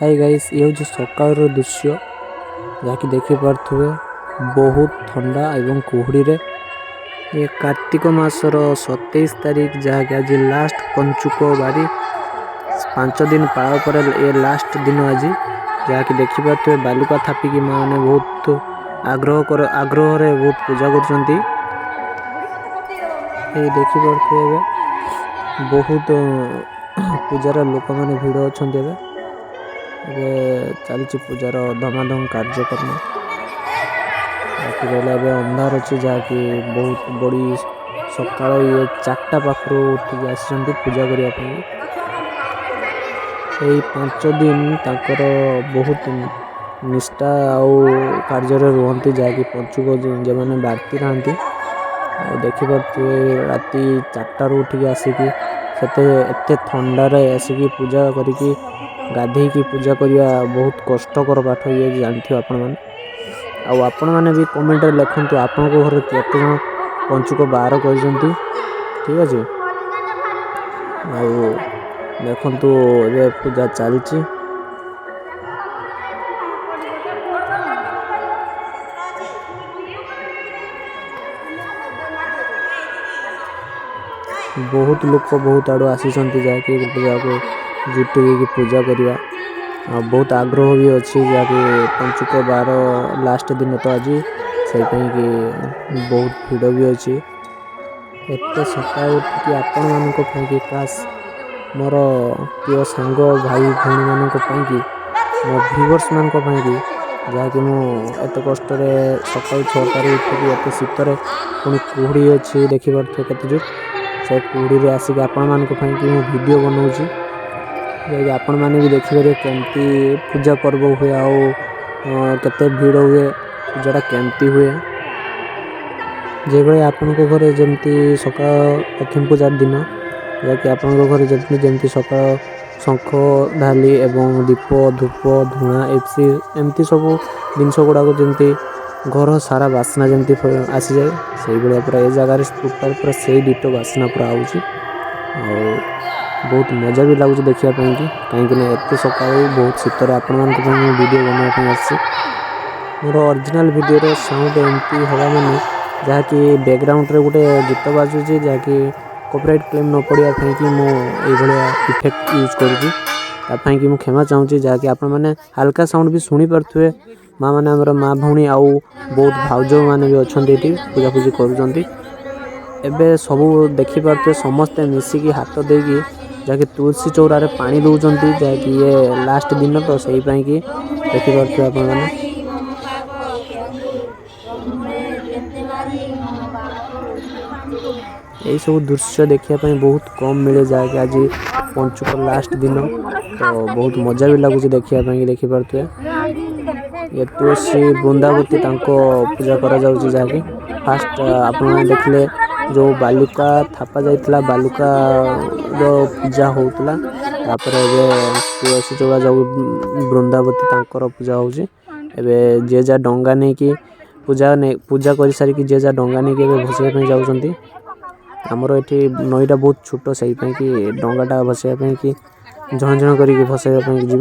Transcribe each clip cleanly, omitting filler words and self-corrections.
Hi guys, ये हूँ सकाळ दृश्य जहाँकि देखिपे बहुत ठंडा एवं कुहुड़ी रे ये कार्तिक मासर 27 तारीख जहाँकि आज लास्ट पंचुक बारी 5 दिन पार पर ये लास्ट दिन आज जहाँकि देखिपे बालुका थापिकी माँ ने बहुत आग्रह रे बहुत पूजा कर देखिपे बहुत पूजार लोक मैंने भिड़ अच्छा चलती पूजार धमाधम कार्यक्रम बाकी रहा अंधार अच्छी जहाँकि बहुत बड़ी सका ये 4टा पाखर उठिक आसी पूजा करने 5 दिन ताकर बहुत निष्ठा कार्य रुहति जहाँकि पंचुक जो मैंने बारती रहा देखिपे राति 4टार उठिक आसिक एत थंडार आसिक पूजा करी गाधे की पूजा करने बहुत कष्टकर पाठ ये जानते आपण मैंने भी कमेंट लिखु आपण घर केते जन पंचुक बार कर ठीक अच्छे देखु ये पूजा चलती बहुत लोग बहुत आड़ आसी जहाँकि पूजा को जुटी पूजा करवा बहुत आग्रह भी अच्छी जहाँकि पंचुक बार लास्ट दिन तो आज से बहुत भिड़ भी अच्छी एत सका उठिक आपण मानी खास मोर प्रिय सांग भाई भौणी मानी मो व्यूअर्स मान जहाँकि मुझे कष्ट सका 6टार उठिक एत शीतर पुणी कुहुड़ी अच्छी देखिपे केते से कुहुड़ी आसिक आपण मान वीडियो बनाऊँगी आपण मैंने भी देखिए केमती पूजा पर्व हुए आते भिड़ हुए पूजाटा केमती हुए जो भाई आपण घरे जमती सका लक्ष्मी पूजार दिन जहाँकि आपण घर जमती सका शंख धाली एवं दीप धूप धूआ एमती सब जिनस गुड़ाक जमती घर सारा बास्ना जमती आसी जाए से भाया पूरा ये जगार टोटाल पूरा से डिटो बास्ना पूरा आउची बहुत मजा भी लगुच देखापी कहीं एत सका बहुत शीतर आपण मैं वीडियो बनाई मोर ओरिजिनल वीडियो साउंड एमती हवा माने जहाँकि बैकग्राउंड रे गोटे गीत बाजुची जहाँकि कॉपीराइट क्लेम न पड़ा कि मुझे इफेक्ट यूज करूँ मुझे क्षमा चाहूँगी जहाँकि आपण मैंने हल्का साउंड भी शुणी पारे माँ मैंने आमर माँ भौणी आउ बहुत भाउज मैंने भी अच्छा ये पूजापूजी कर सबू देखिपे समस्ते मिसिकी हाथ देकी जहाँकि तुलसी चौरार पानी दौरान जहाँकि ये लास्ट दिन तो सही कि देखिपे आप यही सब दृश्य देखापी बहुत कम मिले जहाँकि आज पंचुक लास्ट दिन तो बहुत मजा भी लगुच देखापी देखिपे ये तुलसी वृंदावती पूजा करा जाउची जहाँकि फास्ट आप देखले जो बालुका थापा जाइतला बालुका पूजा होता तुलसी चौड़ा जो वृंदावती पूजा होजे जे जा डंगा नहीं कि पूजा कर सारिकी जे जा डंगा नहीं कि भसैया जाऊँगी आमर ये नईटा बहुत छोट से कि डंगाटा भसैया कि जन जन कर भसैया जी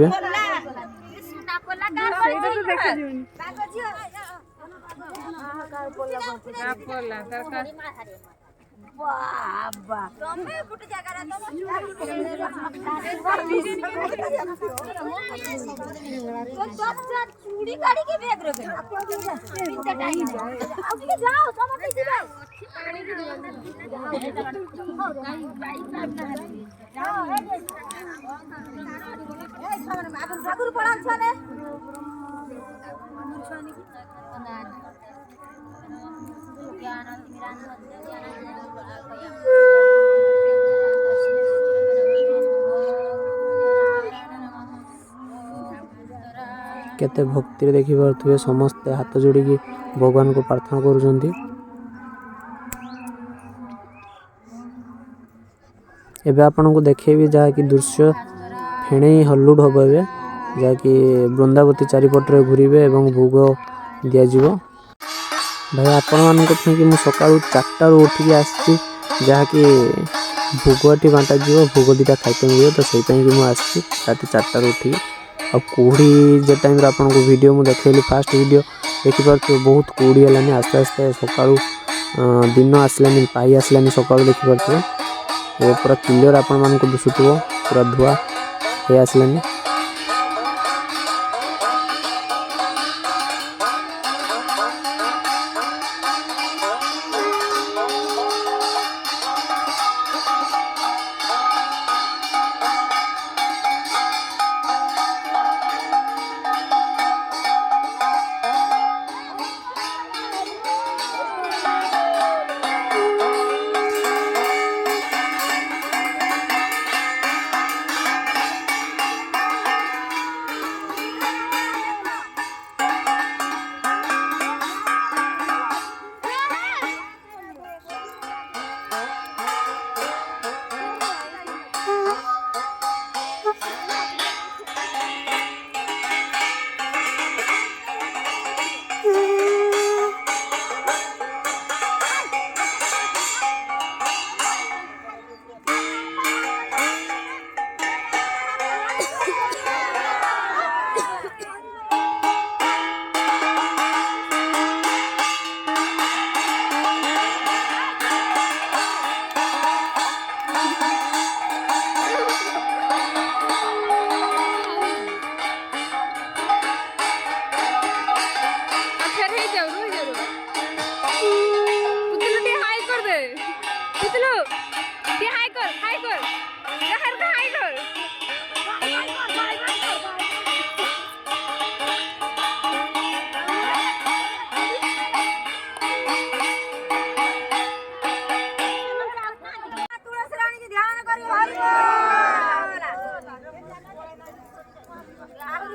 केते भक्ति देखि पारे समस्ते हाथ जोड़ी भगवान को प्रार्थना करुँच एबे आपण को देखेबी जहाँकि दृश्य फेणे हल्लुड हम ए जहाँकि वृंदावती चारिपटे घूरे एवं भोग दिज्व भाई आपण मानी सका 4टार उठिक आसी जहाँकि भोगटी बांटा भोग 2टा खाई मिले तो से मुझे राति 4टार उठिक आ कुड़ी जे टाइम आपन को वीडियो मु देखैली फास्ट वीडियो देखि पारथि बहुत कुड़ी हलानी आस्ते आस्ते सकाळू दिन आसलानी पाई आसलानी सकाळू देखि पारथि ये पूरा क्लियर आपन मान को दिसुथबो पूरा धुआ हे आसलानी।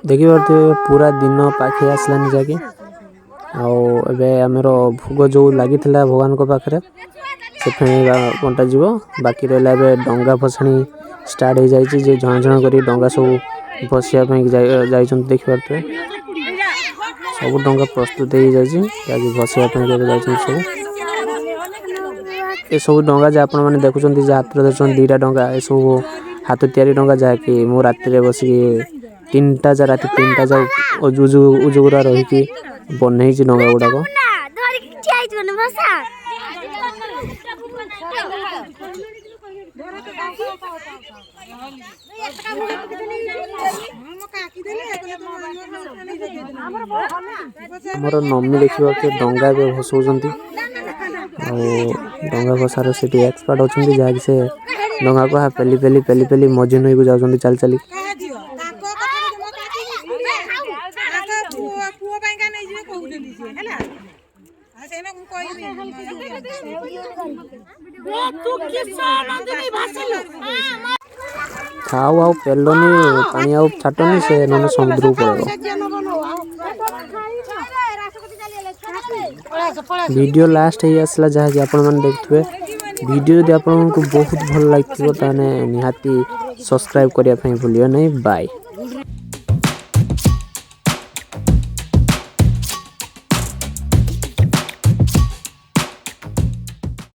देखि पारथि पूरा दिन पाखे आसलानी जाके आबे आमर भोग जो लगी भगवान को पाखे से बंटा जीव बाकी रहा ए डंगा भसाणी स्टार्ट हो जाए जे जन जन कर डंगा सब भसिया देखि पारे सब डंगा प्रस्तुत हो जाए भसिया सब ये सब डंगा जो आप देखुं हाथ धरछन 2टा डंगा ये सब हाथ तैयारी डंगा जहाँकि मु राति बसिक 3टा जा राति 3टा जा उजुगुरा रही बनई डंगा गुड़ाक आमर नमी देखा डंगा भसौं डंगा भसार से एक्सपर्ट अच्छा जहाँकि से डंगा को पेली पेली पेली पेली मझी नई को जाऊँ चल चली खाओ आओ पेलोनी पानी आओ छाटनी से ना समुद्र को वीडियो लास्ट ही आसला जहाँ कि आपण मैंने देखुए वीडियो यदि आपको बहुत भल लगे निहाती सब्सक्राइब करने भूलियो नहीं। बाय।